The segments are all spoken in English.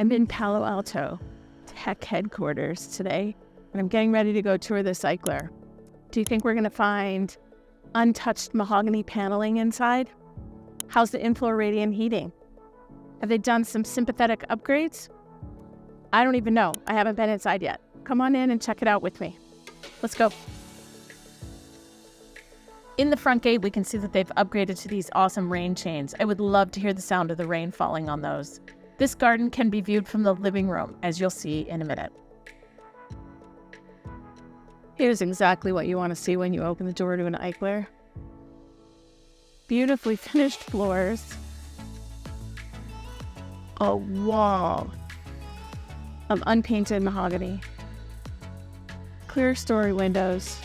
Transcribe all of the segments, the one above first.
I'm in Palo Alto Tech headquarters today, and I'm getting ready to go tour this Eichler. Do you think we're going to find untouched mahogany paneling inside? How's the infloor radiant heating? Have they done some sympathetic upgrades? I don't even know. I haven't been inside yet. Come on in and check it out with me. Let's go. In the front gate, we can see that they've upgraded to these awesome rain chains. I would love to hear the sound of the rain falling on those. This garden can be viewed from the living room, as you'll see in a minute. Here's exactly what you want to see when you open the door to an Eichler. Beautifully finished floors. A wall of unpainted mahogany. Clear story windows.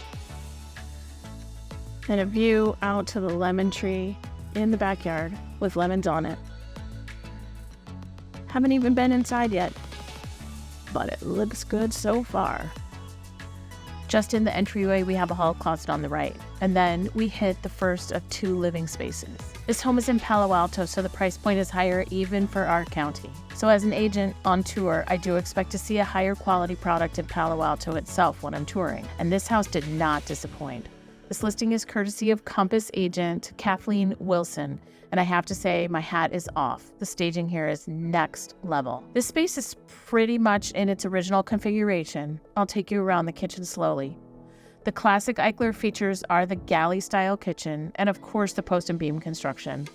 And a view out to the lemon tree in the backyard with lemons on it. Haven't even been inside yet, but it looks good so far. Just in the entryway, we have a hall closet on the right, and then we hit the first of 2 living spaces. This home is in Palo Alto, so the price point is higher even for our county. So as an agent on tour, I do expect to see a higher quality product in Palo Alto itself when I'm touring, and this house did not disappoint. This listing is courtesy of Compass agent Kathleen Wilson, and I have to say my hat is off. The staging here is next level. This space is pretty much in its original configuration. I'll take you around the kitchen slowly. The classic Eichler features are the galley-style kitchen and of course the post and beam construction.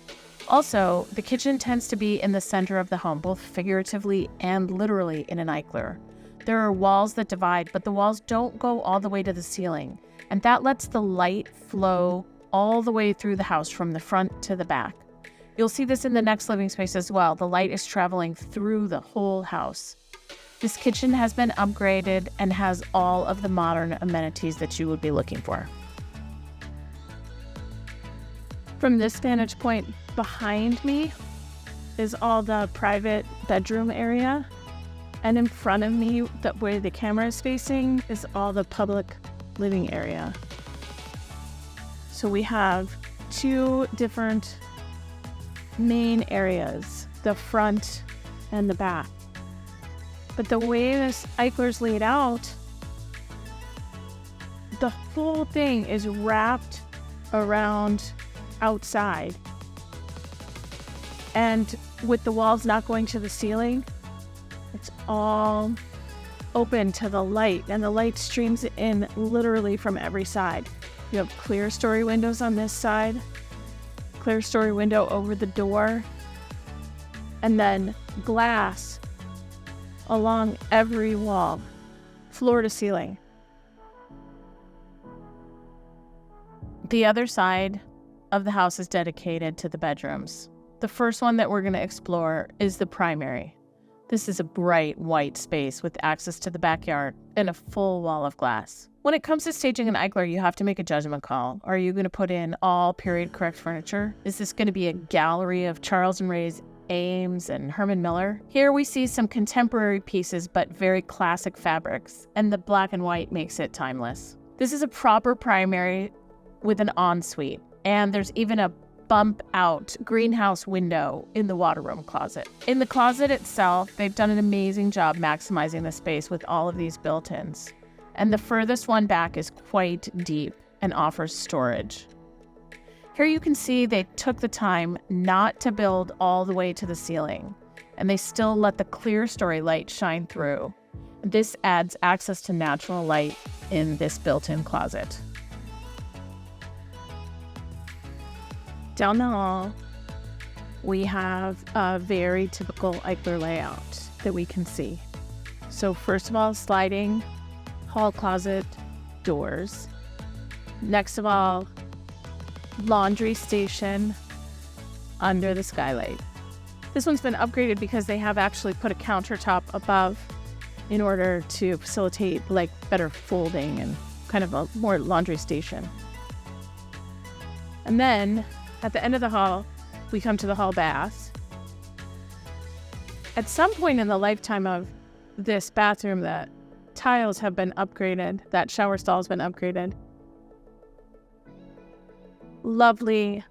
Also, the kitchen tends to be in the center of the home, both figuratively and literally in an Eichler. There are walls that divide, but the walls don't go all the way to the ceiling, and that lets the light flow all the way through the house from the front to the back. You'll see this in the next living space as well. The light is traveling through the whole house. This kitchen has been upgraded and has all of the modern amenities that you would be looking for. From this vantage point behind me is all the private bedroom area. And in front of me, where the camera is facing, is all the public living area. So we have 2 different main areas, the front and the back. But the way this Eichler's laid out, the whole thing is wrapped around outside. And with the walls not going to the ceiling, it's all open to the light, and the light streams in literally from every side. You have clear story windows on this side, clear story window over the door, and then glass along every wall, floor to ceiling. The other side of the house is dedicated to the bedrooms. The first one that we're going to explore is the primary. This is a bright white space with access to the backyard and a full wall of glass. When it comes to staging an Eichler, you have to make a judgment call. Are you going to put in all period correct furniture? Is this going to be a gallery of Charles and Ray's Ames and Herman Miller? Here we see some contemporary pieces, but very classic fabrics, and the black and white makes it timeless. This is a proper primary with an ensuite, and there's even a bump out greenhouse window in the water room closet. In the closet itself, they've done an amazing job maximizing the space with all of these built-ins. And the furthest one back is quite deep and offers storage. Here you can see they took the time not to build all the way to the ceiling, and they still let the clear story light shine through. This adds access to natural light in this built-in closet. Down the hall, we have a very typical Eichler layout that we can see. So first of all, sliding hall closet doors. Next of all, laundry station under the skylight. This one's been upgraded because they have actually put a countertop above in order to facilitate like better folding and kind of a more laundry station. And then at the end of the hall, we come to the hall bath. At some point in the lifetime of this bathroom, the tiles have been upgraded. That shower stall has been upgraded. Lovely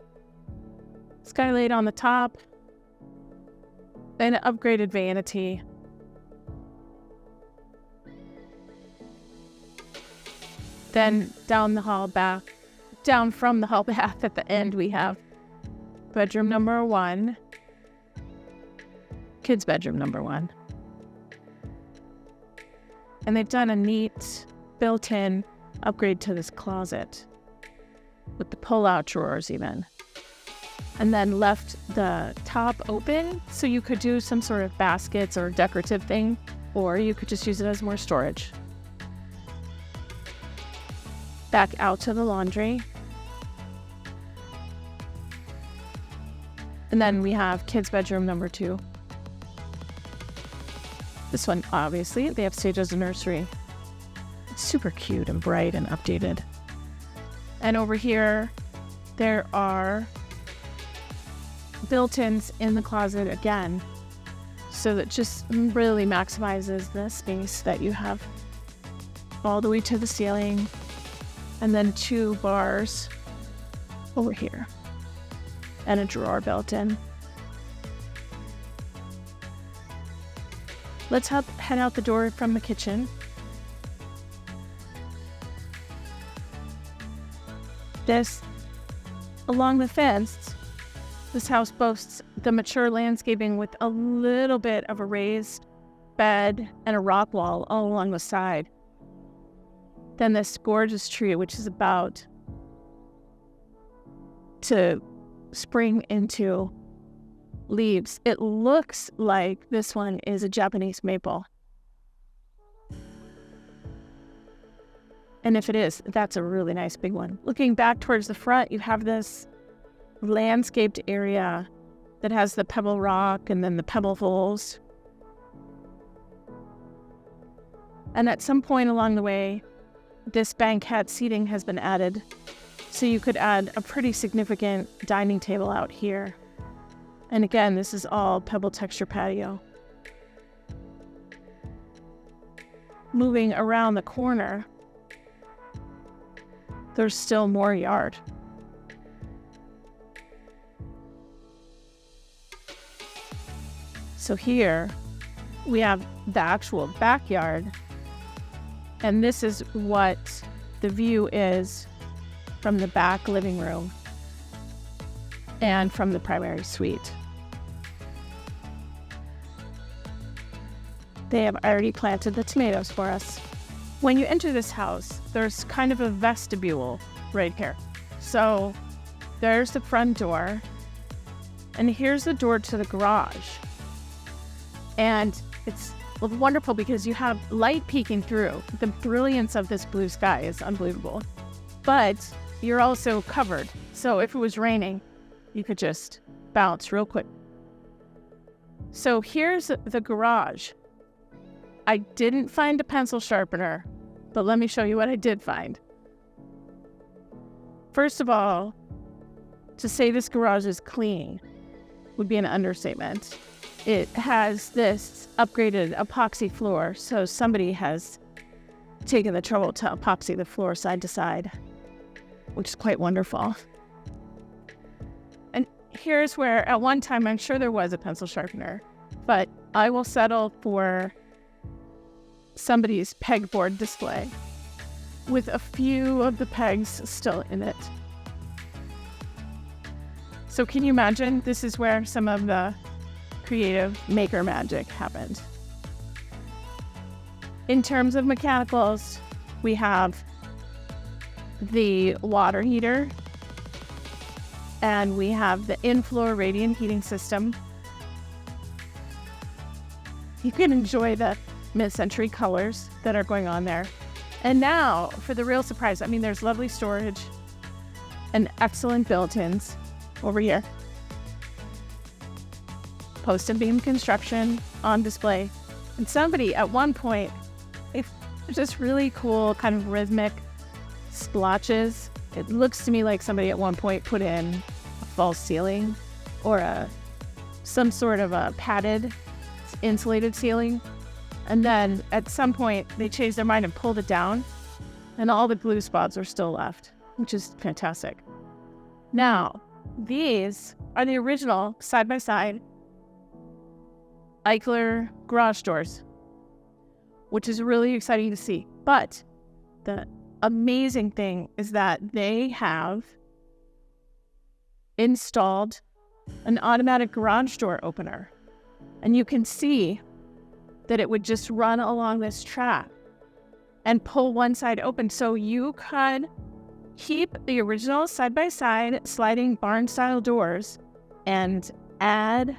skylight on the top. An upgraded vanity Then down from the hall back at the end, we have bedroom number 1, kids' bedroom number 1. And they've done a neat built-in upgrade to this closet with the pull-out drawers even. And then left the top open so you could do some sort of baskets or decorative thing, or you could just use it as more storage. Back out to the laundry. And then we have kids' bedroom number 2. This one, obviously, they have staged as a nursery. It's super cute and bright and updated. And over here, there are built-ins in the closet again. So that just really maximizes the space that you have all the way to the ceiling. And then 2 bars over here. And a drawer built in. Let's head out the door from the kitchen. Along the fence, this house boasts the mature landscaping with a little bit of a raised bed and a rock wall all along the side. Then this gorgeous tree, which is about to spring into leaves. It looks like this one is a Japanese maple. And if it is, that's a really nice big one. Looking back towards the front, you have this landscaped area that has the pebble rock and then the pebble holes. And at some point along the way, this banquette seating has been added. So you could add a pretty significant dining table out here. And again, this is all pebble texture patio. Moving around the corner, there's still more yard. So here we have the actual backyard, and this is what the view is from the back living room and from the primary suite. They have already planted the tomatoes for us. When you enter this house, there's kind of a vestibule right here. So there's the front door, and here's the door to the garage. And it's wonderful because you have light peeking through. The brilliance of this blue sky is unbelievable. But you're also covered. So if it was raining, you could just bounce real quick. So here's the garage. I didn't find a pencil sharpener, but let me show you what I did find. First of all, to say this garage is clean would be an understatement. It has this upgraded epoxy floor, so somebody has taken the trouble to epoxy the floor side to side, which is quite wonderful. And here's where, at one time, I'm sure there was a pencil sharpener, but I will settle for somebody's pegboard display with a few of the pegs still in it. So can you imagine? This is where some of the creative maker magic happened. In terms of mechanicals, we have the water heater, and we have the in-floor radiant heating system. You can enjoy the mid-century colors that are going on there. And now for the real surprise, there's lovely storage and excellent built-ins over here. Post and beam construction on display. And somebody at one point, just really cool kind of rhythmic splotches. It looks to me like somebody at one point put in a false ceiling or some sort of a padded insulated ceiling. And then at some point they changed their mind and pulled it down, and all the blue spots are still left, which is fantastic. Now, these are the original side-by-side Eichler garage doors, which is really exciting to see. But the amazing thing is that they have installed an automatic garage door opener. And you can see that it would just run along this track and pull one side open. So you could keep the original side-by-side sliding barn-style doors and add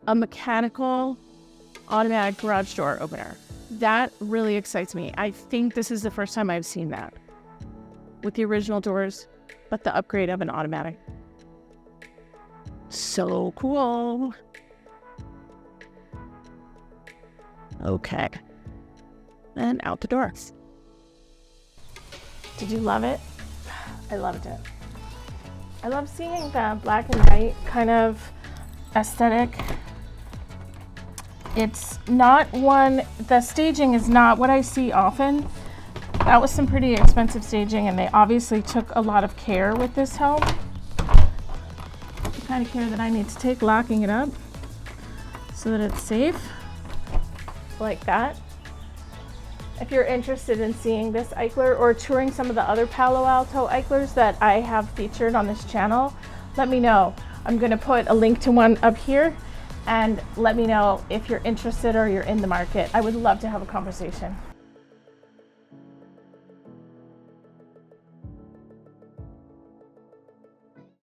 a mechanical automatic garage door opener. That really excites me. I think this is the first time I've seen that with the original doors, but the upgrade of an automatic. So cool. Okay. And out the door. Did you love it? I loved it. I love seeing the black and white kind of aesthetic. It's not one, the staging is not what I see often. That was some pretty expensive staging, and they obviously took a lot of care with this home. The kind of care that I need to take locking it up so that it's safe, like that. If you're interested in seeing this Eichler or touring some of the other Palo Alto Eichlers that I have featured on this channel, let me know. I'm going to put a link to one up here, and let me know if you're interested or you're in the market. I would love to have a conversation.